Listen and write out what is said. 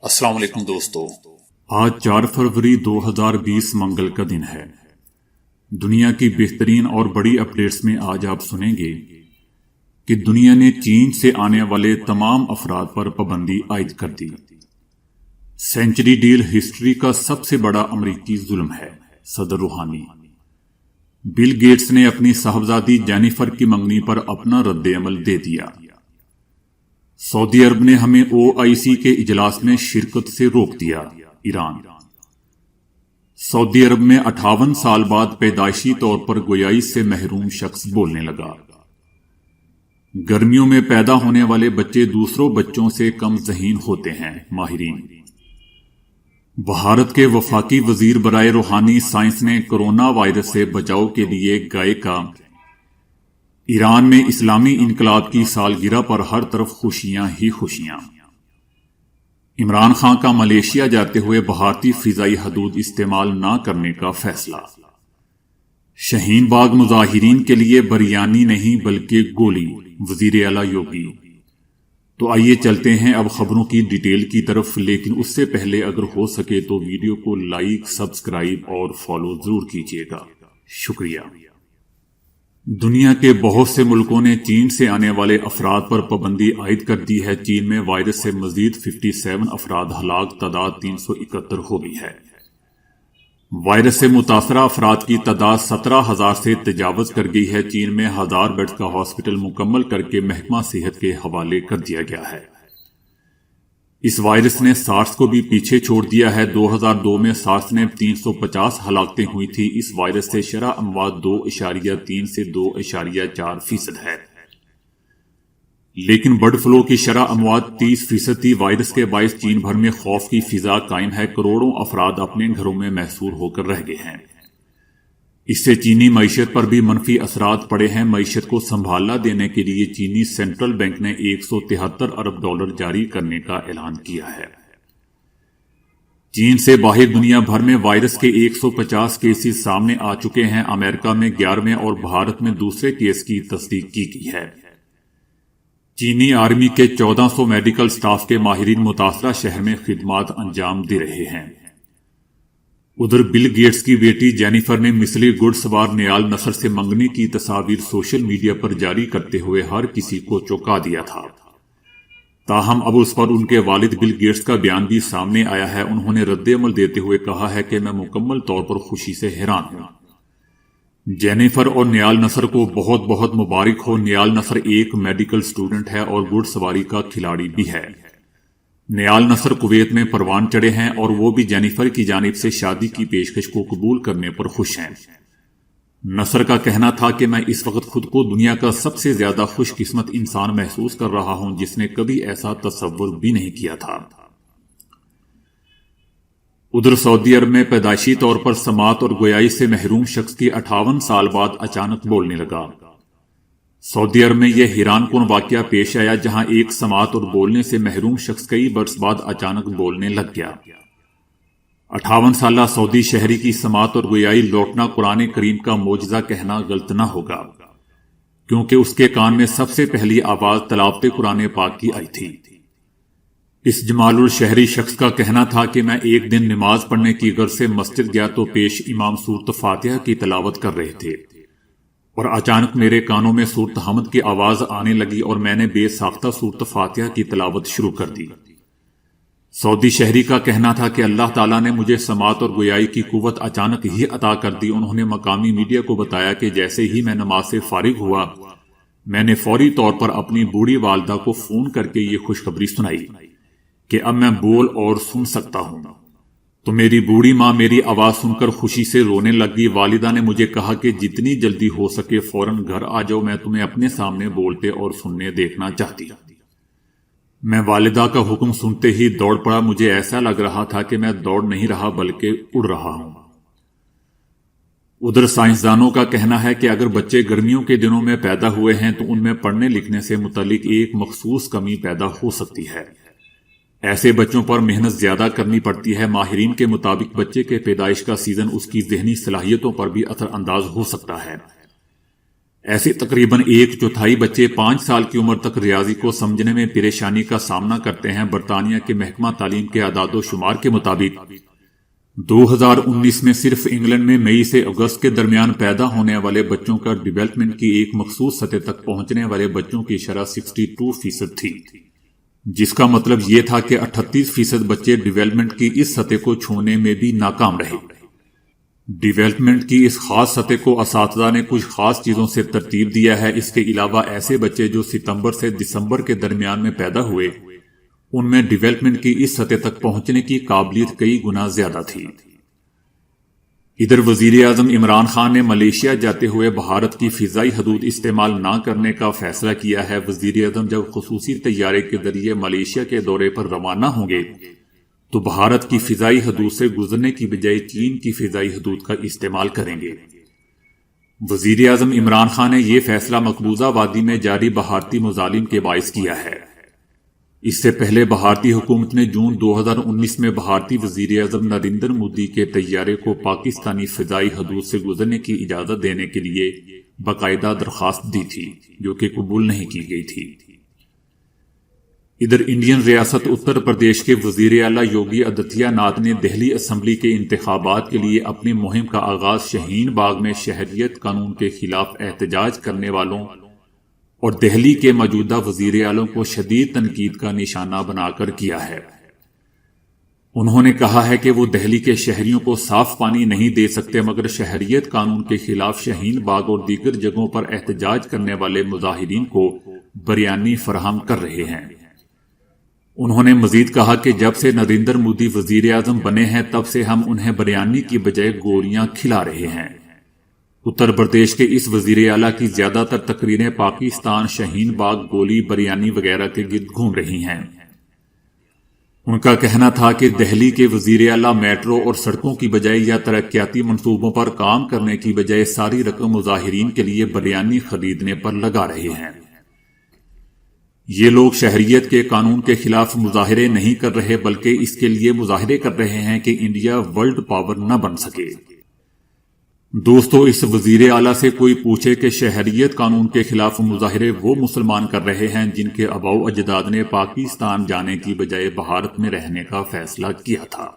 السلام علیکم دوستو، آج 4 فروری 2020 منگل کا دن ہے۔ دنیا کی بہترین اور بڑی اپڈیٹس میں آج آپ سنیں گے کہ دنیا نے چین سے آنے والے تمام افراد پر پابندی عائد کر دی۔ سینچری ڈیل ہسٹری کا سب سے بڑا امریکی ظلم ہے، صدر روحانی۔ بل گیٹس نے اپنی صاحبزادی جینیفر کی منگنی پر اپنا رد عمل دے دیا۔ سعودی عرب نے ہمیں OIC کے اجلاس میں شرکت سے روک دیا۔ ایران۔ سعودی عرب میں 58 سال بعد پیدائشی طور پر گویائی سے محروم شخص بولنے لگا۔ گرمیوں میں پیدا ہونے والے بچے دوسروں بچوں سے کم ذہین ہوتے ہیں، ماہرین۔ بھارت کے وفاقی وزیر برائے روحانی سائنس نے کورونا وائرس سے بچاؤ کے لیے گائے کا۔ ایران میں اسلامی انقلاب کی سالگرہ پر ہر طرف خوشیاں ہی خوشیاں۔ عمران خان کا ملیشیا جاتے ہوئے بھارتی فضائی حدود استعمال نہ کرنے کا فیصلہ۔ شہین باغ مظاہرین کے لیے بریانی نہیں بلکہ گولی، وزیر اعلیٰ یوگی۔ تو آئیے چلتے ہیں اب خبروں کی ڈیٹیل کی طرف، لیکن اس سے پہلے اگر ہو سکے تو ویڈیو کو لائک، سبسکرائب اور فالو ضرور کیجیے گا، شکریہ۔ دنیا کے بہت سے ملکوں نے چین سے آنے والے افراد پر پابندی عائد کر دی ہے۔ چین میں وائرس سے مزید 57 افراد ہلاک، تعداد 371 ہو گئی ہے۔ وائرس سے متاثرہ افراد کی تعداد 17,000 سے تجاوز کر گئی ہے۔ چین میں 1000 بیڈز کا ہاسپٹل مکمل کر کے محکمہ صحت کے حوالے کر دیا گیا ہے۔ اس وائرس نے سارس کو بھی پیچھے چھوڑ دیا ہے۔ 2002 میں سارس نے 350 ہلاکتیں ہوئی تھی۔ اس وائرس سے شرح اموات 2.3 سے 2.4% ہے، لیکن برڈ فلو کی شرح اموات 30% تھی۔ وائرس کے باعث چین بھر میں خوف کی فضا قائم ہے۔ کروڑوں افراد اپنے گھروں میں محصور ہو کر رہ گئے ہیں۔ اس سے چینی معیشت پر بھی منفی اثرات پڑے ہیں۔ معیشت کو سنبھالنا دینے کے لیے چینی سینٹرل بینک نے $173 ارب جاری کرنے کا اعلان کیا ہے۔ چین سے باہر دنیا بھر میں وائرس کے 150 کیسز سامنے آ چکے ہیں۔ امریکہ میں 11ویں اور بھارت میں دوسرے کیس کی تصدیق کی گئی ہے۔ چینی آرمی کے 1400 میڈیکل سٹاف کے ماہرین متاثرہ شہر میں خدمات انجام دے رہے ہیں۔ ادھر بل گیٹس کی بیٹی جینیفر نے مصری گھڑ سوار نیال نصر سے منگنی کی تصاویر سوشل میڈیا پر جاری کرتے ہوئے ہر کسی کو چونکا دیا تھا۔ تاہم اب اس پر ان کے والد بل گیٹس کا بیان بھی سامنے آیا ہے۔ انہوں نے رد عمل دیتے ہوئے کہا ہے کہ میں مکمل طور پر خوشی سے حیران ہوں۔ جینیفر اور نیال نصر کو بہت بہت مبارک ہو۔ نیال نصر ایک میڈیکل سٹوڈنٹ ہے اور گھڑ سواری کا کھلاڑی بھی ہے۔ نیال نصر کویت میں پروان چڑھے ہیں اور وہ بھی جینیفر کی جانب سے شادی کی پیشکش کو قبول کرنے پر خوش ہیں۔ نصر کا کہنا تھا کہ میں اس وقت خود کو دنیا کا سب سے زیادہ خوش قسمت انسان محسوس کر رہا ہوں جس نے کبھی ایسا تصور بھی نہیں کیا تھا۔ ادھر سعودی عرب میں پیدائشی طور پر سماعت اور گویائی سے محروم شخص کی 58 سال بعد اچانک بولنے لگا۔ سعودی عرب میں یہ حیران کن واقعہ پیش آیا جہاں ایک سماعت اور بولنے سے محروم شخص کئی برس بعد اچانک بولنے لگ گیا۔ 58 سالہ سعودی شہری کی سماعت اور گویائی لوٹنا قرآن کریم کا معجزہ کہنا غلط نہ ہوگا، کیونکہ اس کے کان میں سب سے پہلی آواز تلاوت قرآن پاک کی آئی تھی۔ اس جمال الشہری شخص کا کہنا تھا کہ میں ایک دن نماز پڑھنے کی غرض سے مسجد گیا تو پیش امام سورۃ فاتحہ کی تلاوت کر رہے تھے اور اچانک میرے کانوں میں سورۃ حمد کی آواز آنے لگی اور میں نے بے ساختہ سورۃ فاتحہ کی تلاوت شروع کر دی۔ سعودی شہری کا کہنا تھا کہ اللہ تعالیٰ نے مجھے سماعت اور گویائی کی قوت اچانک ہی عطا کر دی۔ انہوں نے مقامی میڈیا کو بتایا کہ جیسے ہی میں نماز سے فارغ ہوا میں نے فوری طور پر اپنی بوڑھی والدہ کو فون کر کے یہ خوشخبری سنائی کہ اب میں بول اور سن سکتا ہوں۔ تو میری بوڑھی ماں میری آواز سن کر خوشی سے رونے لگ گئی۔ والدہ نے مجھے کہا کہ جتنی جلدی ہو سکے فوراً گھر آ جاؤ، میں تمہیں اپنے سامنے بولتے اور سننے دیکھنا چاہتی ہوں۔ میں والدہ کا حکم سنتے ہی دوڑ پڑا۔ مجھے ایسا لگ رہا تھا کہ میں دوڑ نہیں رہا بلکہ اڑ رہا ہوں۔ ادھر سائنسدانوں کا کہنا ہے کہ اگر بچے گرمیوں کے دنوں میں پیدا ہوئے ہیں تو ان میں پڑھنے لکھنے سے متعلق ایک مخصوص کمی پیدا ہو سکتی ہے۔ ایسے بچوں پر محنت زیادہ کرنی پڑتی ہے۔ ماہرین کے مطابق بچے کے پیدائش کا سیزن اس کی ذہنی صلاحیتوں پر بھی اثر انداز ہو سکتا ہے۔ ایسے تقریباً 1/4 بچے 5 سال کی عمر تک ریاضی کو سمجھنے میں پریشانی کا سامنا کرتے ہیں۔ برطانیہ کے محکمہ تعلیم کے اعداد و شمار کے مطابق 2019 میں صرف انگلینڈ میں مئی سے اگست کے درمیان پیدا ہونے والے بچوں کا ڈیولپمنٹ کی ایک مخصوص سطح تک پہنچنے والے بچوں کی شرح 62% تھی، جس کا مطلب یہ تھا کہ 38% بچے ڈیولپمنٹ کی اس سطح کو چھونے میں بھی ناکام رہے۔ ڈیولپمنٹ کی اس خاص سطح کو اساتذہ نے کچھ خاص چیزوں سے ترتیب دیا ہے۔ اس کے علاوہ ایسے بچے جو ستمبر سے دسمبر کے درمیان میں پیدا ہوئے، ان میں ڈیولپمنٹ کی اس سطح تک پہنچنے کی قابلیت کئی گنا زیادہ تھی۔ ادھر وزیر اعظم عمران خان نے ملیشیا جاتے ہوئے بھارت کی فضائی حدود استعمال نہ کرنے کا فیصلہ کیا ہے۔ وزیر اعظم جب خصوصی طیارے کے ذریعے ملیشیا کے دورے پر روانہ ہوں گے تو بھارت کی فضائی حدود سے گزرنے کی بجائے چین کی فضائی حدود کا استعمال کریں گے۔ وزیر اعظم عمران خان نے یہ فیصلہ مقبوضہ وادی میں جاری بھارتی مظالم کے باعث کیا ہے۔ اس سے پہلے بھارتی حکومت نے جون 2019 میں بھارتی وزیر اعظم نریندر مودی کے طیارے کو پاکستانی فضائی حدود سے گزرنے کی اجازت دینے کے لیے باقاعدہ درخواست دی تھی، جو کہ قبول نہیں کی گئی تھی۔ ادھر انڈین ریاست اتر پردیش کے وزیر اعلیٰ یوگی آدتیہ ناتھ نے دہلی اسمبلی کے انتخابات کے لیے اپنی مہم کا آغاز شاہین باغ میں شہریت قانون کے خلاف احتجاج کرنے والوں اور دہلی کے موجودہ وزیر اعلیٰ کو شدید تنقید کا نشانہ بنا کر کیا ہے۔ انہوں نے کہا ہے کہ وہ دہلی کے شہریوں کو صاف پانی نہیں دے سکتے، مگر شہریت قانون کے خلاف شاہین باغ اور دیگر جگہوں پر احتجاج کرنے والے مظاہرین کو بریانی فراہم کر رہے ہیں۔ انہوں نے مزید کہا کہ جب سے نریندر مودی وزیر اعظم بنے ہیں تب سے ہم انہیں بریانی کی بجائے گولیاں کھلا رہے ہیں۔ اتر پردیش کے اس وزیر اعلیٰ کی زیادہ تر تقریریں پاکستان، شاہین باغ، گولی، بریانی وغیرہ کے گرد گھوم رہی ہیں۔ ان کا کہنا تھا کہ دہلی کے وزیر اعلیٰ میٹرو اور سڑکوں کی بجائے یا ترقیاتی منصوبوں پر کام کرنے کی بجائے ساری رقم مظاہرین کے لیے بریانی خریدنے پر لگا رہے ہیں۔ یہ لوگ شہریت کے قانون کے خلاف مظاہرے نہیں کر رہے، بلکہ اس کے لیے مظاہرے کر رہے ہیں کہ انڈیا ورلڈ پاور نہ بن سکے۔ دوستو، اس وزیر اعلیٰ سے کوئی پوچھے کہ شہریت قانون کے خلاف مظاہرے وہ مسلمان کر رہے ہیں جن کے آباء و اجداد نے پاکستان جانے کی بجائے بھارت میں رہنے کا فیصلہ کیا تھا۔